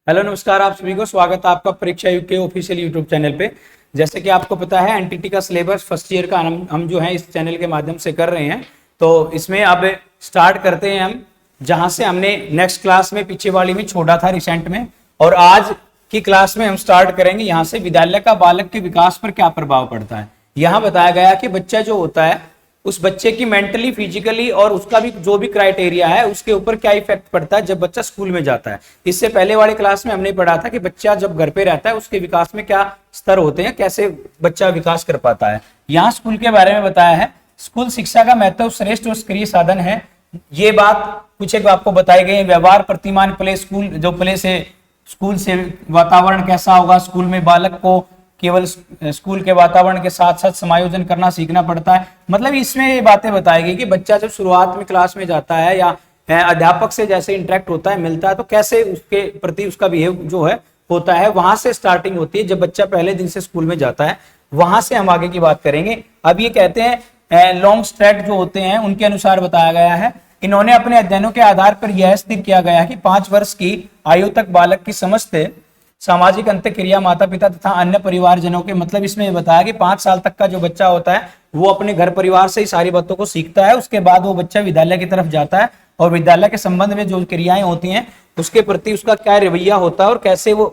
Hello नमस्कार, आप सभी को स्वागत है आपका परीक्षा युग के ऑफिशियल यूट्यूब चैनल पे। जैसे कि आपको पता है एनटीटी का सिलेबस फर्स्ट ईयर का हम जो है इस चैनल के माध्यम से कर रहे हैं। तो इसमें अब स्टार्ट करते हैं हम जहां से हमने नेक्स्ट क्लास में पीछे वाली में छोड़ा था रिसेंट में, और आज की क्लास में हम स्टार्ट करेंगे यहाँ से विद्यालय का बालक के विकास पर क्या प्रभाव पड़ता है। यहाँ बताया गया कि बच्चा जो होता है उस बच्चे की मेंटली फिजिकली और उसका भी जो भी क्राइटेरिया है उसके ऊपर क्या इफेक्ट पड़ता है जब बच्चा स्कूल में जाता है। इससे पहले वाली क्लास में हमने पढ़ा था कि बच्चा जब घर पे रहता है उसके विकास में क्या स्तर होते हैं, कैसे बच्चा विकास कर पाता है। यहाँ स्कूल के बारे में बताया है, स्कूल शिक्षा का महत्व श्रेष्ठ और सक्रिय साधन है। ये बात कुछ एक आपको बताई गई। व्यवहार प्रतिमान प्ले स्कूल, जो प्ले से स्कूल से वातावरण कैसा होगा, स्कूल में बालक को केवल स्कूल के वातावरण के साथ साथ समायोजन करना सीखना पड़ता है। मतलब इसमें ये बातें बताई गई कि बच्चा जब शुरुआत में क्लास में जाता है या अध्यापक से जैसे इंटरेक्ट होता है, मिलता है, तो कैसे उसके प्रति उसका बिहेव जो है होता है, वहां से स्टार्टिंग होती है। जब बच्चा पहले दिन से स्कूल में जाता है वहां से हम आगे की बात करेंगे। अब ये कहते हैं लॉन्ग स्ट्रेट जो होते हैं उनके अनुसार बताया गया है, इन्होंने अपने अध्ययनों के आधार पर यह स्थिर किया गया है कि 5 वर्ष की आयु तक बालक की समस्त सामाजिक अंतःक्रिया माता पिता तथा अन्य परिवारजनों के, मतलब इसमें बताया कि 5 साल तक का जो बच्चा होता है वो अपने घर परिवार से ही सारी बातों को सीखता है। उसके बाद वो बच्चा विद्यालय की तरफ जाता है और विद्यालय के संबंध में जो क्रियाएं होती हैं उसके प्रति उसका क्या रवैया होता है और कैसे वो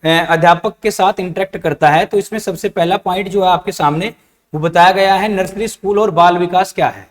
अध्यापक के साथ इंटरेक्ट करता है। तो इसमें सबसे पहला पॉइंट जो है आपके सामने वो बताया गया है, नर्सरी स्कूल और बाल विकास क्या है।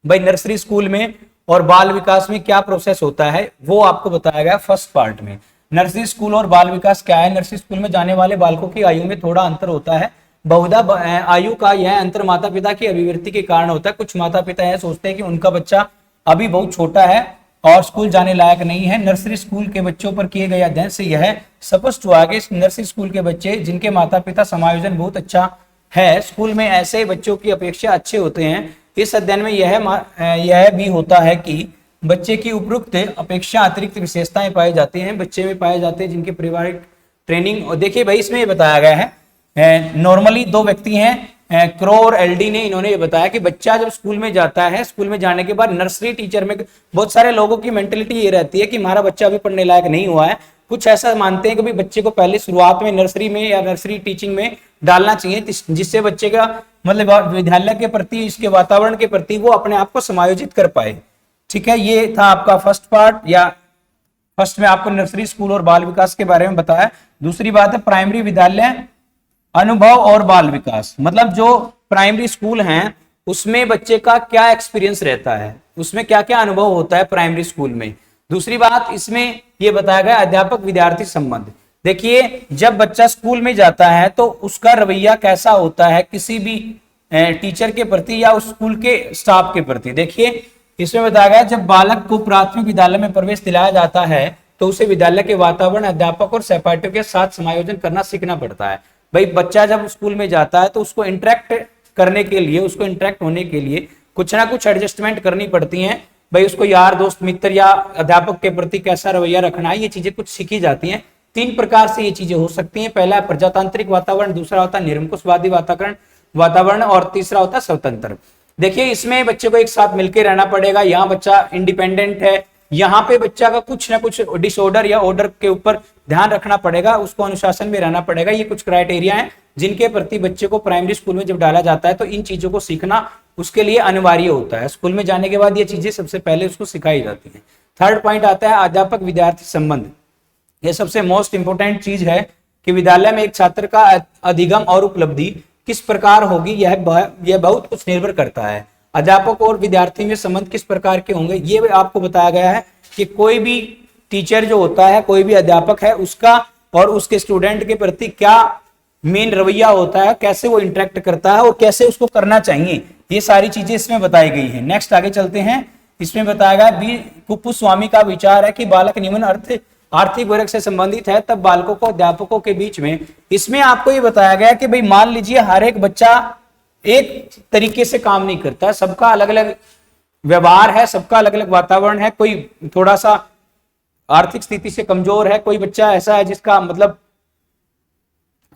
भाई नर्सरी स्कूल में और बाल विकास में क्या प्रोसेस होता है वो आपको बताया गया फर्स्ट पार्ट में। नर्सरी स्कूल और बाल विकास क्या है। नर्सरी स्कूल में जाने वाले बालकों की आयु में थोड़ा अंतर होता है। बहुधा आयु का यह अंतर माता पिता की अभिवृत्ति के कारण होता है। कुछ माता पिता यह सोचते हैं कि उनका बच्चा अभी बहुत छोटा है और स्कूल जाने लायक नहीं है। नर्सरी स्कूल के बच्चों पर किए गए अध्ययन से यह स्पष्ट हुआ कि नर्सरी स्कूल के बच्चे जिनके माता पिता समायोजन बहुत अच्छा है, स्कूल में ऐसे बच्चों की अपेक्षा अच्छे होते हैं। इस अध्ययन में यह भी होता है कि बच्चे की उपरोक्त अपेक्षा अतिरिक्त विशेषताएं पाई जाती हैं, बच्चे में पाए जाते हैं जिनके पारिवारिक ट्रेनिंग। और देखिए भाई इसमें ये बताया गया है, नॉर्मली 2 व्यक्ति हैं, क्रो और एलडी ने, इन्होंने ये बताया कि बच्चा जब स्कूल में जाता है, स्कूल में जाने के बाद नर्सरी टीचर में बहुत सारे लोगों की मेंटेलिटी ये रहती है कि हमारा बच्चा अभी पढ़ने लायक नहीं हुआ है। कुछ ऐसा मानते हैं कि भाई बच्चे को पहले शुरुआत में नर्सरी में या नर्सरी टीचिंग में डालना चाहिए, जिससे बच्चे का मतलब विद्यालय के प्रति, इसके वातावरण के प्रति वो अपने आप को समायोजित कर पाए। ठीक है, ये था आपका फर्स्ट पार्ट, या फर्स्ट में आपको नर्सरी स्कूल और बाल विकास के बारे में बताया। दूसरी बात है प्राइमरी विद्यालय अनुभव और बाल विकास, मतलब जो प्राइमरी स्कूल हैं उसमें बच्चे का क्या एक्सपीरियंस रहता है, उसमें क्या क्या अनुभव होता है प्राइमरी स्कूल में। दूसरी बात इसमें यह बताया गया अध्यापक विद्यार्थी संबंध। देखिए जब बच्चा स्कूल में जाता है तो उसका रवैया कैसा होता है किसी भी टीचर के प्रति या उस स्कूल के स्टाफ के प्रति। देखिए इसमें बताया गया जब बालक को प्राथमिक विद्यालय में प्रवेश दिलाया जाता है तो उसे विद्यालय के वातावरण, अध्यापक और सहपाठियों के साथ समायोजन करना सीखना पड़ता है। भाई बच्चा जब स्कूल में जाता है तो उसको इंटरेक्ट करने के लिए, उसको इंटरेक्ट होने के लिए कुछ ना कुछ एडजस्टमेंट करनी पड़ती है। भाई उसको यार दोस्त मित्र या अध्यापक के प्रति कैसा रवैया रखना है, ये चीजें कुछ सीखी जाती हैं। 3 प्रकार से ये चीजें हो सकती हैं। पहला प्रजातांत्रिक वातावरण, दूसरा होता है निरंकुशवादी वातावरण और तीसरा होता है स्वतंत्र। देखिए इसमें बच्चे को एक साथ मिलकर रहना पड़ेगा। यहाँ बच्चा इंडिपेंडेंट है, यहाँ पे बच्चा का कुछ ना कुछ डिसऑर्डर या ऑर्डर के ऊपर ध्यान रखना पड़ेगा, उसको अनुशासन में रहना पड़ेगा। ये कुछ क्राइटेरिया हैं जिनके प्रति बच्चे को प्राइमरी स्कूल में जब डाला जाता है तो इन चीजों को सीखना उसके लिए अनिवार्य होता है। स्कूल में जाने के बाद ये चीजें सबसे पहले उसको सिखाई जाती है। थर्ड पॉइंट आता है अध्यापक विद्यार्थी संबंध। यह सबसे मोस्ट इंपोर्टेंट चीज है कि विद्यालय में एक छात्र का अधिगम और उपलब्धि किस प्रकार होगी, यह बहुत कुछ निर्भर करता है। अध्यापक और विद्यार्थी में संबंध किस प्रकार के होंगे ये आपको बताया गया है कि कोई भी टीचर जो होता है, कोई भी अध्यापक है, उसका और उसके स्टूडेंट के प्रति क्या मेन रवैया होता है, कैसे वो इंटरेक्ट करता है और कैसे उसको करना चाहिए, ये सारी चीजें इसमें बताई गई है। नेक्स्ट आगे चलते हैं। इसमें बताया गया बी कुप्पुस्वामी का विचार है कि बालक निम्न आर्थिक वर्ग से संबंधित है तब बालकों को अध्यापकों के बीच में। इसमें आपको ये बताया गया कि भाई मान लीजिए हर एक बच्चा एक तरीके से काम नहीं करता, सबका अलग अलग व्यवहार है, सबका अलग अलग वातावरण है। कोई थोड़ा सा आर्थिक स्थिति से कमजोर है, कोई बच्चा ऐसा है जिसका मतलब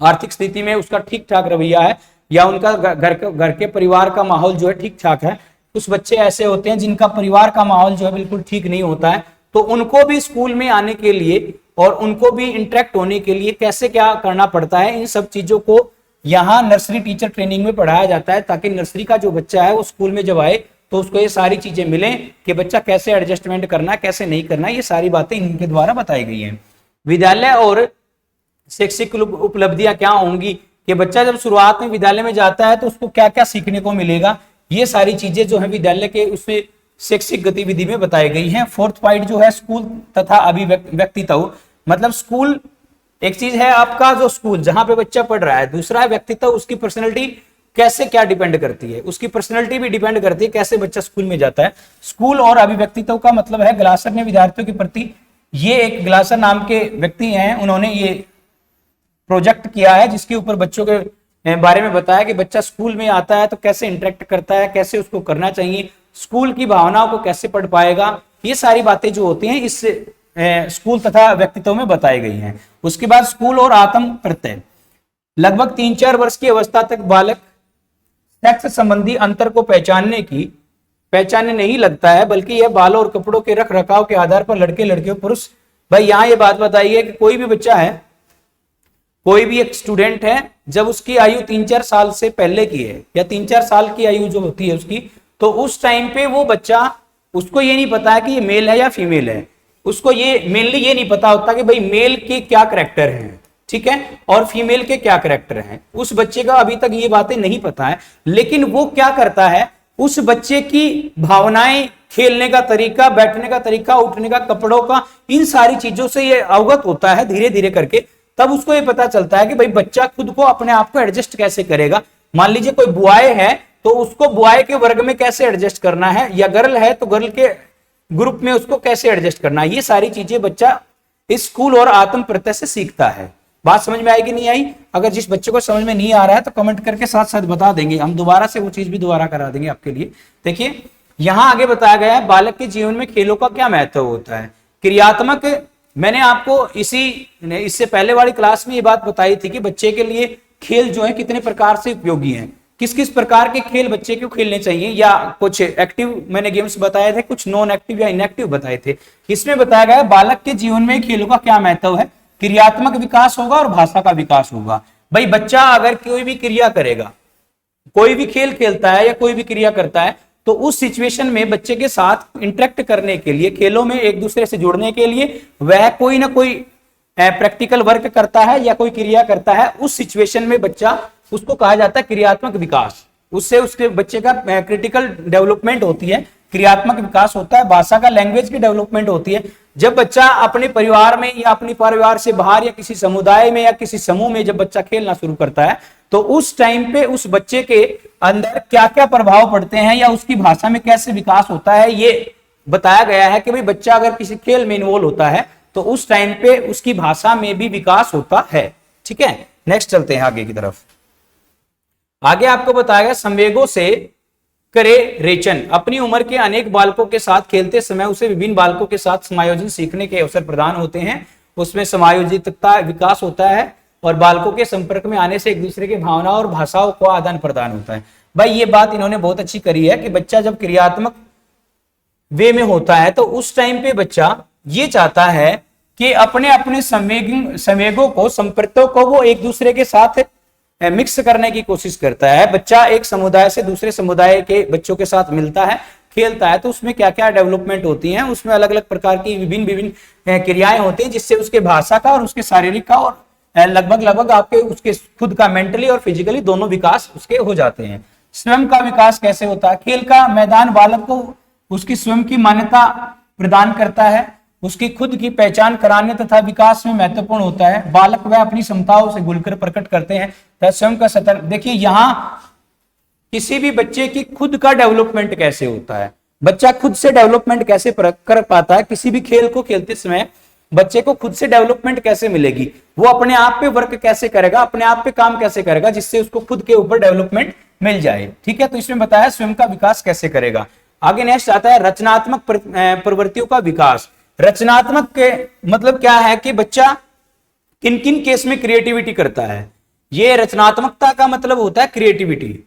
आर्थिक स्थिति में उसका ठीक ठाक रवैया है या उनका घर के परिवार का माहौल जो है ठीक ठाक है। कुछ बच्चे ऐसे होते हैं जिनका परिवार का माहौल जो है बिल्कुल ठीक नहीं होता है, तो उनको भी स्कूल में आने के लिए और उनको भी इंटरेक्ट होने के लिए कैसे क्या करना पड़ता है, इन सब चीजों को यहाँ नर्सरी टीचर ट्रेनिंग में पढ़ाया जाता है, ताकि नर्सरी का जो बच्चा है वो स्कूल में जब आए तो उसको ये सारी चीजें मिलें कि बच्चा कैसे एडजस्टमेंट करना है, कैसे नहीं करना, ये सारी बातें इनके द्वारा बताई गई हैं। विद्यालय और शैक्षिक उपलब्धियां क्या होंगी कि बच्चा जब शुरुआत में विद्यालय में जाता है तो उसको क्या क्या सीखने को मिलेगा, ये सारी चीजें जो है विद्यालय के उसमें शैक्षिक गतिविधि में बताई गई हैं। फोर्थ पॉइंट जो है स्कूल तथा अभिव्यक्तित्व, मतलब स्कूल एक चीज है आपका जो स्कूल जहां पे बच्चा पढ़ रहा है, दूसरा है व्यक्तित्व, उसकी पर्सनैलिटी कैसे क्या डिपेंड करती है, उसकी पर्सनैलिटी भी डिपेंड करती है कैसे बच्चा स्कूल में जाता है। स्कूल और अभिव्यक्तित्व का मतलब है ग्लासर ने विद्यार्थियों के प्रति, ये एक ग्लासर नाम के व्यक्ति हैं, उन्होंने ये प्रोजेक्ट किया है जिसके ऊपर बच्चों के बारे में बताया कि बच्चा स्कूल में आता है तो कैसे इंटरेक्ट करता है, कैसे उसको करना चाहिए, स्कूल की भावनाओं को कैसे पढ़ पाएगा, ये सारी बातें जो होती हैं इस स्कूल तथा व्यक्तित्व में बताई गई हैं। उसके बाद स्कूल और आत्म प्रत्यय, लगभग 3-4 वर्ष की अवस्था तक बालक सेक्स संबंधी अंतर को पहचानने नहीं लगता है, बल्कि यह बालों और कपड़ों के रख रखाव के आधार पर लड़के लड़कियों पुरुष, भाई यहाँ ये बात बताइए कि कोई भी बच्चा है, कोई भी एक स्टूडेंट है, जब उसकी आयु 3-4 साल से पहले की है या 3-4 साल की आयु जो होती है उसकी, तो उस टाइम पे वो बच्चा, उसको ये नहीं पता है कि ये मेल है या फीमेल है, उसको ये मेनली ये नहीं पता होता कि भाई मेल के क्या करैक्टर हैं, ठीक है, और फीमेल के क्या करैक्टर हैं, उस बच्चे का अभी तक ये बातें नहीं पता है। लेकिन वो क्या करता है, उस बच्चे की भावनाएं, खेलने का तरीका, बैठने का तरीका, उठने का, कपड़ों का, इन सारी चीजों से ये अवगत होता है धीरे धीरे करके, तब उसको ये पता चलता है कि भाई बच्चा खुद को अपने आप को एडजस्ट कैसे करेगा। मान लीजिए कोई बॉय है तो उसको बॉय के वर्ग में कैसे एडजस्ट करना है, या गर्ल है तो गर्ल के ग्रुप में उसको कैसे एडजस्ट करना है, ये सारी चीजें बच्चा इस स्कूल और आत्म प्रत्यय से सीखता है। बात समझ में आई कि नहीं आई? अगर जिस बच्चे को समझ में नहीं आ रहा है तो कमेंट करके साथ साथ बता देंगे, हम दोबारा से वो चीज भी दोबारा करा देंगे आपके लिए। देखिए यहां आगे बताया गया है बालक के जीवन में खेलों का क्या महत्व होता है। क्रियात्मक, मैंने आपको इससे पहले वाली क्लास में ये बात बताई थी कि बच्चे के लिए खेल जो है कितने प्रकार से उपयोगी हैं, किस किस प्रकार के खेल बच्चे को खेलने चाहिए, या कुछ एक्टिव मैंने गेम्स बताए थे, कुछ नॉन एक्टिव या इनएक्टिव बताए थे। इसमें बताया गया है बालक के जीवन में खेलों का क्या महत्व है। क्रियात्मक विकास होगा और भाषा का विकास होगा। भाई बच्चा अगर कोई भी क्रिया करेगा, कोई भी खेल खेलता है या कोई भी क्रिया करता है, तो उस सिचुएशन में बच्चे के साथ इंटरेक्ट करने के लिए, खेलों में एक दूसरे से जुड़ने के लिए वह कोई ना कोई प्रैक्टिकल वर्क करता है या कोई क्रिया करता है। उस सिचुएशन में बच्चा, उसको कहा जाता है क्रियात्मक विकास, उससे उसके बच्चे का क्रिटिकल डेवलपमेंट होती है, क्रियात्मक विकास होता है। भाषा का, लैंग्वेज की डेवलपमेंट होती है। जब बच्चा अपने परिवार में या अपने परिवार से बाहर या किसी समुदाय में या किसी समूह में जब बच्चा खेलना शुरू करता है, तो उस टाइम पे उस बच्चे के अंदर क्या क्या प्रभाव पड़ते हैं या उसकी भाषा में कैसे विकास होता है, ये बताया गया है कि भाई बच्चा अगर किसी खेल में इन्वॉल्व होता है तो उस टाइम पे उसकी भाषा में भी विकास होता है। ठीक है, नेक्स्ट चलते हैं आगे की तरफ। आगे आपको बताया गया संवेगों से करे रेचन। अपनी उम्र के अनेक बालकों के साथ खेलते समय उसे विभिन्न बालकों के साथ समायोजन सीखने के अवसर प्रदान होते हैं। उसमें समायोजितता विकास होता है और बालकों के संपर्क में आने से एक दूसरे की भावनाओं और भाषाओं को आदान प्रदान होता है। भाई ये बात इन्होंने बहुत अच्छी करी है कि बच्चा जब क्रियात्मक वे में होता है तो उस टाइम पे बच्चा ये चाहता है कि अपने अपने संवेगों को, संपर्कों को वो एक दूसरे के साथ मिक्स करने की कोशिश करता है। बच्चा एक समुदाय से दूसरे समुदाय के बच्चों के साथ मिलता है, खेलता है, तो उसमें क्या क्या डेवलपमेंट होती है, उसमें अलग अलग प्रकार की विभिन्न क्रियाएं होती हैं, जिससे उसके भाषा का और उसके शारीरिक का और लगभग आपके उसके खुद का मेंटली और फिजिकली दोनों विकास उसके हो जाते हैं। स्वयं का विकास कैसे होता है? खेल का मैदान बालक को उसकी स्वयं की मान्यता प्रदान करता है, उसकी खुद की पहचान कराने तथा विकास में महत्वपूर्ण होता है। बालक वह अपनी क्षमताओं से खुलकर प्रकट करते हैं तथा स्वयं का सतर्क। देखिए यहाँ किसी भी बच्चे की खुद का डेवलपमेंट कैसे होता है, बच्चा खुद से डेवलपमेंट कैसे कर पाता है, किसी भी खेल को खेलते समय बच्चे को खुद से डेवलपमेंट कैसे मिलेगी, वो अपने आप पे वर्क कैसे करेगा, अपने आप पे काम कैसे करेगा, जिससे उसको खुद के ऊपर डेवलपमेंट मिल जाए। ठीक है, तो इसमें बताया स्वयं का विकास कैसे करेगा। आगे नेक्स्ट आता है रचनात्मक प्रवृत्तियों का विकास। रचनात्मक के मतलब क्या है कि बच्चा किन किन केस में क्रिएटिविटी करता है। ये रचनात्मकता का मतलब होता है क्रिएटिविटी।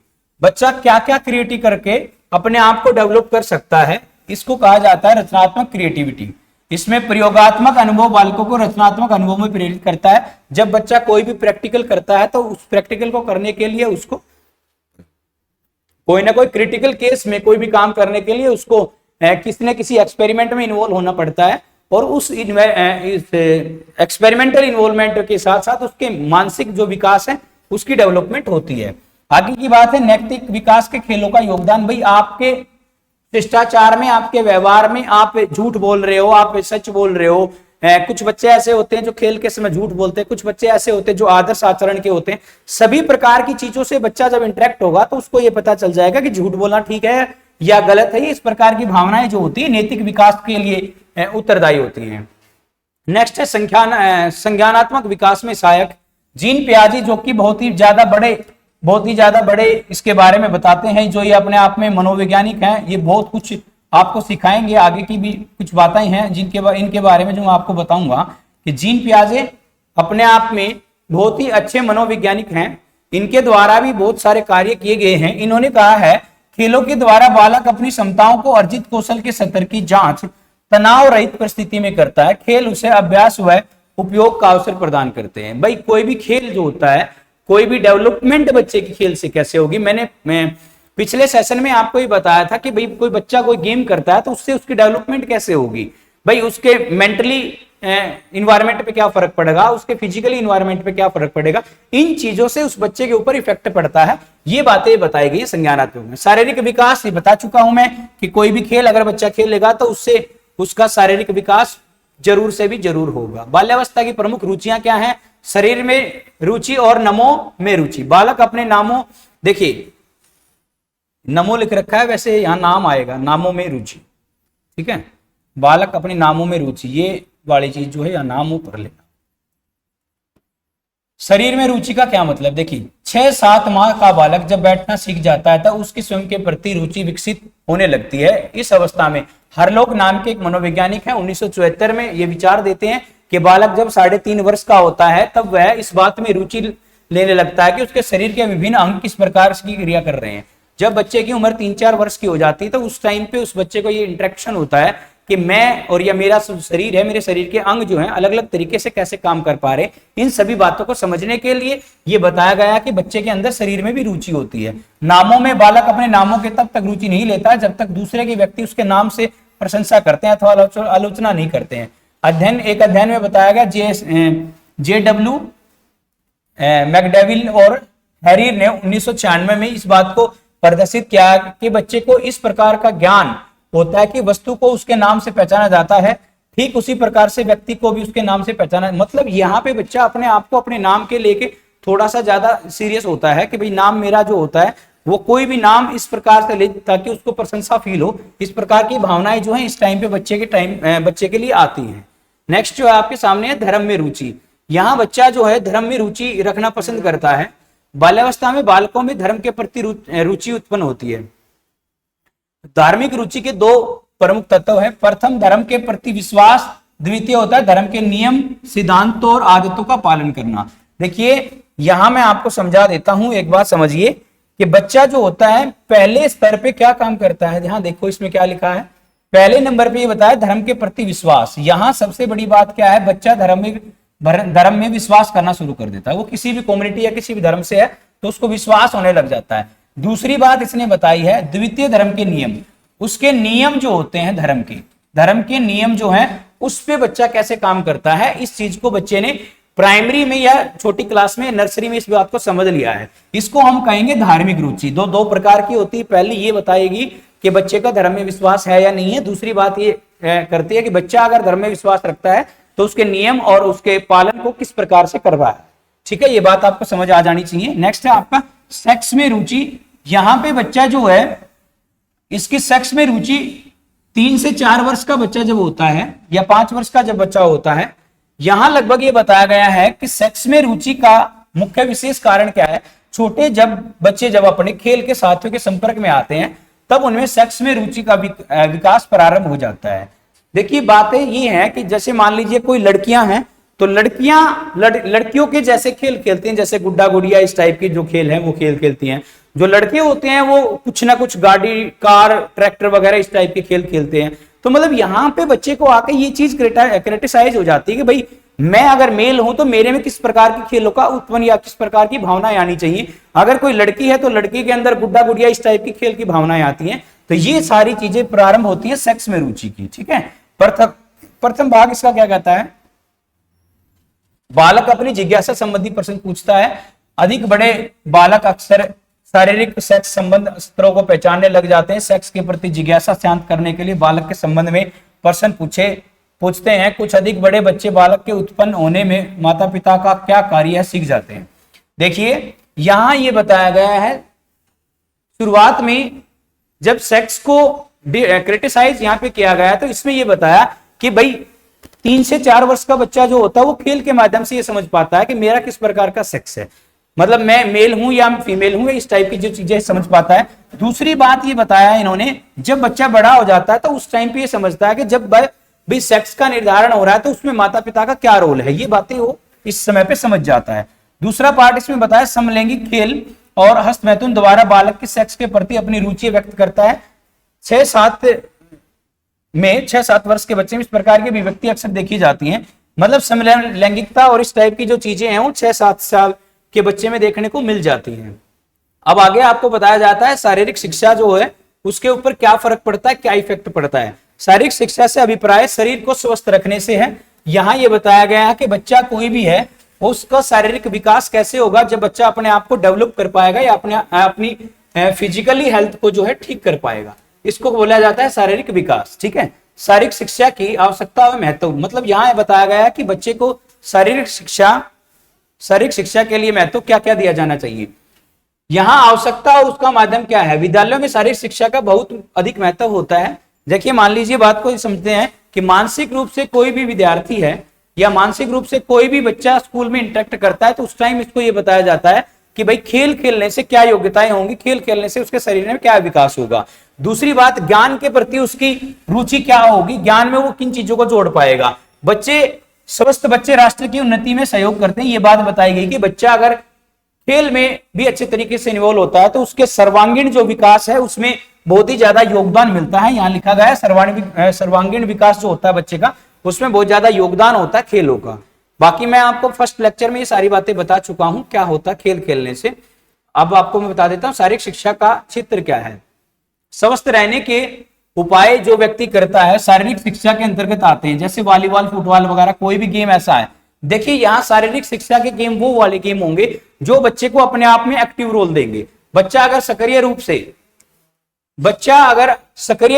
बच्चा क्या क्या क्रिएटिव करके अपने आप को डेवलप कर सकता है, इसको कहा जाता है रचनात्मक क्रिएटिविटी। इसमें प्रयोगात्मक अनुभव बालकों को रचनात्मक अनुभव में प्रेरित करता है। जब बच्चा कोई भी प्रैक्टिकल करता है तो उस प्रैक्टिकल को करने के लिए उसको कोई ना कोई क्रिटिकल केस में कोई भी काम करने के लिए उसको किसी न किसी एक्सपेरिमेंट में इन्वॉल्व होना पड़ता है, और उस एक्सपेरिमेंटल इन्वॉल्वमेंट के साथ साथ उसके मानसिक जो विकास है उसकी डेवलपमेंट होती है। आगे की बात है नैतिक विकास के खेलों का योगदान। भाई आपके शिष्टाचार में, आपके व्यवहार में, आप झूठ बोल रहे हो, आप सच बोल रहे हो। कुछ बच्चे ऐसे होते हैं जो खेल के समय झूठ बोलते हैं, कुछ बच्चे ऐसे होते हैं जो आदर्श आचरण के होते हैं। सभी प्रकार की चीजों से बच्चा जब इंटरेक्ट होगा तो उसको ये पता चल जाएगा कि झूठ बोलना ठीक है या गलत है। इस प्रकार की भावनाएं जो होती है नैतिक विकास के लिए उत्तरदायी होती हैं। नेक्स्ट है संज्ञानात्मक विकास में सहायक। जीन पियाजे जो कि बहुत ही ज्यादा बड़े इसके बारे में बताते हैं, जो ये अपने आप में मनोवैज्ञानिक हैं। ये बहुत कुछ आपको सिखाएंगे, आगे की भी कुछ बातें हैं इनके बारे में जो मैं आपको बताऊंगा कि जीन पियाजे अपने आप में बहुत ही अच्छे मनोवैज्ञानिक हैं। इनके द्वारा भी बहुत सारे कार्य किए गए हैं। इन्होंने कहा है खेलों के द्वारा बालक अपनी क्षमताओं को अर्जित कौशल के स्तर की जांच तनाव रहित परिस्थिति में करता है। खेल उसे अभ्यास व उपयोग का अवसर प्रदान करते हैं। भाई कोई भी खेल जो होता है, कोई भी डेवलपमेंट बच्चे की खेल से कैसे होगी। मैं पिछले सेशन में आपको ये बताया था कि भाई कोई बच्चा कोई गेम करता है तो उससे उसकी डेवलपमेंट कैसे होगी। भाई उसके मेंटली इन्वायरमेंट पे क्या फर्क पड़ेगा, उसके फिजिकली इन्वायरमेंट पे क्या फर्क पड़ेगा, इन चीजों से उस बच्चे के ऊपर इफेक्ट पड़ता है। ये बातें बताई गई है संज्ञानात्मक में। शारीरिक विकास ये बता चुका हूं मैं कि कोई भी खेल अगर बच्चा खेलेगा तो उससे उसका शारीरिक विकास जरूर से भी जरूर होगा। बाल्यावस्था की प्रमुख रुचियां क्या हैं? शरीर में रुचि और नमो में रुचि। बालक अपने नामों, देखिए नमो लिख रखा है, वैसे यहां नाम आएगा, नामों में रुचि, ठीक है। बालक अपने नामों में रुचि, ये वाली चीज जो है या नामों पर लेना। शरीर में रुचि का क्या मतलब? देखिए 6-7 माह का बालक जब बैठना सीख जाता है तो उसकी स्वयं के प्रति रुचि विकसित होने लगती है। इस अवस्था में हरलोक नाम के एक मनोवैज्ञानिक हैं 1974 में ये विचार देते हैं कि बालक जब 3.5 वर्ष का होता है तब वह इस बात में रुचि लेने लगता है कि उसके शरीर के विभिन्न अंग किस प्रकार की क्रिया कर रहे हैं। जब बच्चे की उम्र 3-4 वर्ष की हो जाती है तो उस टाइम पे उस बच्चे को ये इंटरेक्शन होता है कि मैं और या मेरा शरीर है, मेरे शरीर के अंग जो हैं अलग अलग तरीके से कैसे काम कर पा रहे। इन सभी बातों को समझने के लिए ये बताया गया कि बच्चे के अंदर शरीर में भी रुचि होती है। नामों में बालक अपने नामों के तब तक रुचि नहीं लेता जब तक दूसरे के व्यक्ति उसके नाम से प्रशंसा करते हैं अथवा आलोचना नहीं करते हैं। एक अध्ययन में बताया गया JW मैकडेविल और हैरिर ने 1996 में इस बात को प्रदर्शित किया कि बच्चे को इस प्रकार का ज्ञान होता है कि वस्तु को उसके नाम से पहचाना जाता है, ठीक उसी प्रकार से व्यक्ति को भी उसके नाम से पहचाना। मतलब यहाँ पे बच्चा अपने आप को अपने नाम के लेके थोड़ा सा ज्यादा सीरियस होता है कि भाई नाम मेरा जो होता है वो कोई भी नाम इस प्रकार से ले ताकि उसको प्रशंसा फील हो। इस प्रकार की भावनाएं जो है इस टाइम पे बच्चे के लिए आती हैं। नेक्स्ट जो है आपके सामने है धर्म में रुचि। यहाँ बच्चा जो है धर्म में रुचि रखना पसंद करता है। बाल्यावस्था में बालकों में धर्म के प्रति रुचि उत्पन्न होती है। धार्मिक रुचि के 2 प्रमुख तत्व हैं। प्रथम धर्म के प्रति विश्वास, द्वितीय होता है धर्म के नियम, सिद्धांतों और आदतों का पालन करना। देखिए यहां मैं आपको समझा देता हूं, एक बात समझिए कि बच्चा जो होता है पहले स्तर पे क्या काम करता है। यहां देखो इसमें क्या लिखा है, पहले नंबर पे ये बताया धर्म के प्रति विश्वास। यहां सबसे बड़ी बात क्या है, बच्चा धर्म में विश्वास करना शुरू कर देता है। वो किसी भी कम्युनिटी या किसी भी धर्म से है तो उसको विश्वास होने लग जाता है। दूसरी बात इसने बताई है द्वितीय धर्म के नियम। उसके नियम जो होते हैं धर्म के नियम जो हैं उस पे बच्चा कैसे काम करता है, इस चीज को बच्चे ने प्राइमरी में या छोटी क्लास में, नर्सरी में इस बात को समझ लिया है। इसको हम कहेंगे धार्मिक रुचि। दो प्रकार की होती है। पहली ये बताएगी कि बच्चे का धर्म में विश्वास है या नहीं है। दूसरी बात ये करती है कि बच्चा अगर धर्म में विश्वास रखता है तो उसके नियम और उसके पालन को किस प्रकार से कर रहा है। ठीक है, ये बात आपको समझ आ जानी चाहिए। नेक्स्ट है आपका सेक्स में रुचि। यहां पे बच्चा जो है इसकी सेक्स में रुचि 3 से 4 वर्ष का बच्चा जब होता है या 5 वर्ष का जब बच्चा होता है, यहां लगभग ये बताया गया है कि सेक्स में रुचि का मुख्य विशेष कारण क्या है। छोटे बच्चे जब अपने खेल के साथियों के संपर्क में आते हैं तब उनमें सेक्स में रुचि का विकास प्रारंभ हो जाता है। देखिए बातें ये हैं कि जैसे मान लीजिए कोई लड़कियां हैं तो लड़कियों के जैसे खेल खेलती हैं, जैसे गुड्डा गुड़िया इस टाइप के जो खेल हैं वो खेल खेलती हैं। जो लड़के होते हैं वो कुछ ना कुछ गाड़ी, कार, ट्रैक्टर वगैरह इस टाइप के खेल खेलते हैं। तो मतलब यहाँ पे बच्चे को आके ये चीज क्रिटिसाइज हो जाती है कि भाई मैं अगर मेल हूं तो मेरे में किस प्रकार की खेलों का उत्पन्न या किस प्रकार की भावनाएं आनी चाहिए, अगर कोई लड़की है तो लड़की के अंदर गुड्डा गुड़िया इस टाइप की खेल की भावनाएं आती हैं। तो ये सारी चीजें प्रारंभ होती है सेक्स में रुचि की। ठीक है, प्रथम भाग इसका क्या कहता है, बालक अपनी जिज्ञासा संबंधी प्रश्न पूछता है। अधिक बड़े बालक अक्सर शारीरिक सेक्स संबंध स्तरों को पहचानने लग जाते हैं। सेक्स के प्रति जिज्ञासा शांत करने के लिए बालक के संबंध में प्रश्न पूछते हैं। कुछ अधिक बड़े बच्चे बालक के उत्पन्न होने में माता पिता का क्या कार्य है सीख जाते हैं। देखिए यहां ये बताया गया है, शुरुआत में जब सेक्स को क्रिटिसाइज यहां पे किया गया तो इसमें ये बताया कि भाई 3 से 4 वर्ष का बच्चा जो होता है वो खेल के माध्यम से ये समझ पाता है कि मेरा किस प्रकार का सेक्स है, मतलब मैं मेल हूं या फीमेल हूं, इस टाइप की जो चीजें समझ पाता है। दूसरी बात ये बताया इन्होंने, जब बच्चा बड़ा हो जाता है तो उस टाइम पे ये समझता है कि जब भी सेक्स का निर्धारण हो रहा है तो उसमें माता पिता का क्या रोल है, ये बातें वो इस समय पे समझ जाता है। दूसरा पार्ट इसमें बताया समलैंगिक खेल और हस्तमैथुन द्वारा बालक के सेक्स के प्रति अपनी रुचि व्यक्त करता है। 6-7 वर्ष के बच्चे में इस प्रकार की अभिव्यक्ति अक्सर देखी जाती हैं। मतलब समलैंगिकता और इस टाइप की जो चीजें हैं वो 6-7 साल के बच्चे में देखने को मिल जाती हैं। अब आगे आपको बताया जाता है शारीरिक शिक्षा जो है उसके ऊपर क्या फर्क पड़ता है, क्या इफेक्ट पड़ता है। शारीरिक शिक्षा से अभिप्राय शरीर को स्वस्थ रखने से है। यहां यह बताया गया है कि बच्चा कोई भी है उसका शारीरिक विकास कैसे होगा, जब बच्चा अपने आप को डेवलप कर पाएगा या अपनी फिजिकली हेल्थ को जो है ठीक कर पाएगा, इसको बोला जाता है शारीरिक विकास। ठीक है, शारीरिक शिक्षा की आवश्यकता और महत्व, मतलब यहां बताया गया है कि बच्चे को शारीरिक शिक्षा के लिए महत्व क्या क्या दिया जाना चाहिए। यहां आवश्यकता और उसका माध्यम क्या है। विद्यालयों में शारीरिक शिक्षा का बहुत अधिक महत्व होता है। देखिए मान लीजिए बात को समझते हैं कि मानसिक रूप से कोई भी विद्यार्थी है या मानसिक रूप से कोई भी बच्चा स्कूल में इंटरेक्ट करता है तो उस टाइम इसको यह बताया जाता है कि भाई खेल खेलने से क्या योग्यताएं होंगी, खेल खेलने से उसके शरीर में क्या विकास होगा। दूसरी बात, ज्ञान के प्रति उसकी रुचि क्या होगी, ज्ञान में वो किन चीजों को जोड़ पाएगा। स्वस्थ बच्चे राष्ट्र की उन्नति में सहयोग करते हैं। ये बात बताई गई कि बच्चा अगर खेल में भी अच्छे तरीके से इन्वॉल्व होता है तो उसके सर्वांगीण जो विकास है उसमें बहुत ही ज्यादा योगदान मिलता है। यहां लिखा गया है सर्वांगीण विकास जो होता है बच्चे का उसमें बहुत ज्यादा योगदान होता है खेलों का। बाकी मैं आपको फर्स्ट लेक्चर में ये सारी बातें बता चुका हूं क्या होता है खेल खेलने से। अब आपको मैं बता देता हूं शारीरिक शिक्षा का क्षेत्र क्या है। स्वस्थ रहने के उपाय जो व्यक्ति करता है शारीरिक शिक्षा के अंतर्गत आते हैं, जैसे वॉलीबॉल फुटबॉल वगैरह कोई भी गेम ऐसा है। देखिए यहाँ शारीरिक शिक्षा के गेम वो वाले गेम होंगे जो बच्चे को अपने आप में एक्टिव रोल देंगे। बच्चा अगर सक्रिय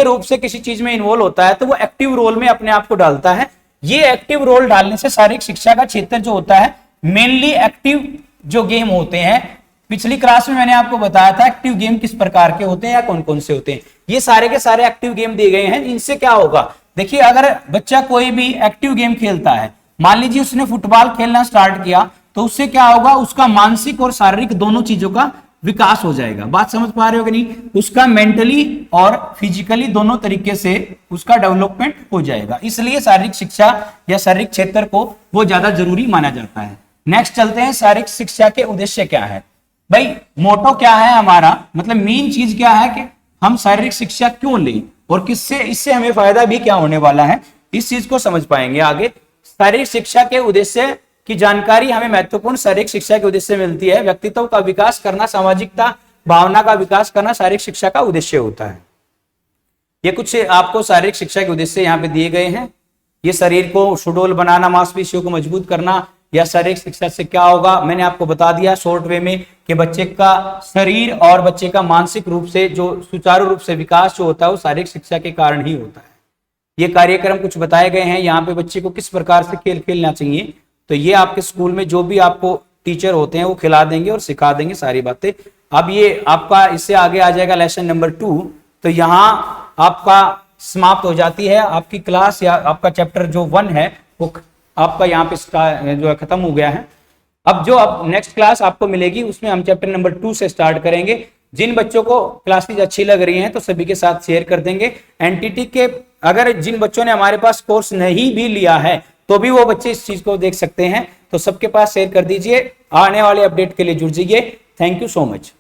रूप से किसी चीज में इन्वॉल्व होता है तो वो एक्टिव रोल में अपने आप को डालता है। ये एक्टिव रोल डालने से शारीरिक शिक्षा का क्षेत्र जो होता है मेनली एक्टिव जो गेम होते हैं, पिछली क्लास में मैंने आपको बताया था एक्टिव गेम किस प्रकार के होते हैं या कौन कौन से होते हैं। ये सारे के सारे एक्टिव गेम दिए गए हैं। इनसे क्या होगा, देखिए अगर बच्चा कोई भी एक्टिव गेम खेलता है, मान लीजिए उसने फुटबॉल खेलना स्टार्ट किया तो उससे क्या होगा, उसका मानसिक और शारीरिक दोनों चीजों का विकास हो जाएगा। बात समझ पा रहे हो कि नहीं, उसका मेंटली और फिजिकली दोनों तरीके से उसका डेवलपमेंट हो जाएगा। इसलिए शारीरिक शिक्षा या शारीरिक क्षेत्र को वो ज्यादा जरूरी माना जाता है। नेक्स्ट चलते हैं, शारीरिक शिक्षा के उद्देश्य क्या है। भाई मोटो क्या है हमारा, मतलब मेन चीज क्या है कि हम शारीरिक शिक्षा क्यों लें और किससे इससे हमें फायदा भी क्या होने वाला है, इस चीज को समझ पाएंगे आगे। शारीरिक शिक्षा के उद्देश्य की जानकारी हमें महत्वपूर्ण शारीरिक शिक्षा के उद्देश्य मिलती है। व्यक्तित्व का विकास करना, सामाजिकता भावना का विकास करना शारीरिक शिक्षा का उद्देश्य होता है। ये कुछ आपको शारीरिक शिक्षा के उद्देश्य यहाँ पे दिए गए हैं। ये शरीर को सुडौल बनाना, मांसपेशियों को मजबूत करना, या शारीरिक शिक्षा से क्या होगा मैंने आपको बता दिया शॉर्ट वे में कि बच्चे का शरीर और बच्चे का मानसिक रूप से जो सुचारू रूप से विकास जो होता है वो शारीरिक शिक्षा के कारण ही होता है। ये कार्यक्रम कुछ बताए गए हैं यहाँ पे बच्चे को किस प्रकार से खेल खेलना चाहिए, तो ये आपके स्कूल में जो भी आपको टीचर होते हैं वो खिला देंगे और सिखा देंगे सारी बातें। अब ये आपका इससे आगे आ जाएगा लेसन नंबर 2, तो यहाँ आपका समाप्त हो जाती है आपकी क्लास या आपका चैप्टर जो 1 है वो आपका यहाँ पे जो है खत्म हो गया है। अब जो अब नेक्स्ट क्लास आपको मिलेगी उसमें हम चैप्टर नंबर 2 से स्टार्ट करेंगे। जिन बच्चों को क्लासेज अच्छी लग रही हैं तो सभी के साथ शेयर कर देंगे। एनटीटी के अगर जिन बच्चों ने हमारे पास कोर्स नहीं भी लिया है तो भी वो बच्चे इस चीज को देख सकते हैं, तो सबके पास शेयर कर दीजिए। आने वाले अपडेट के लिए जुड़ जाइए। Thank you so much.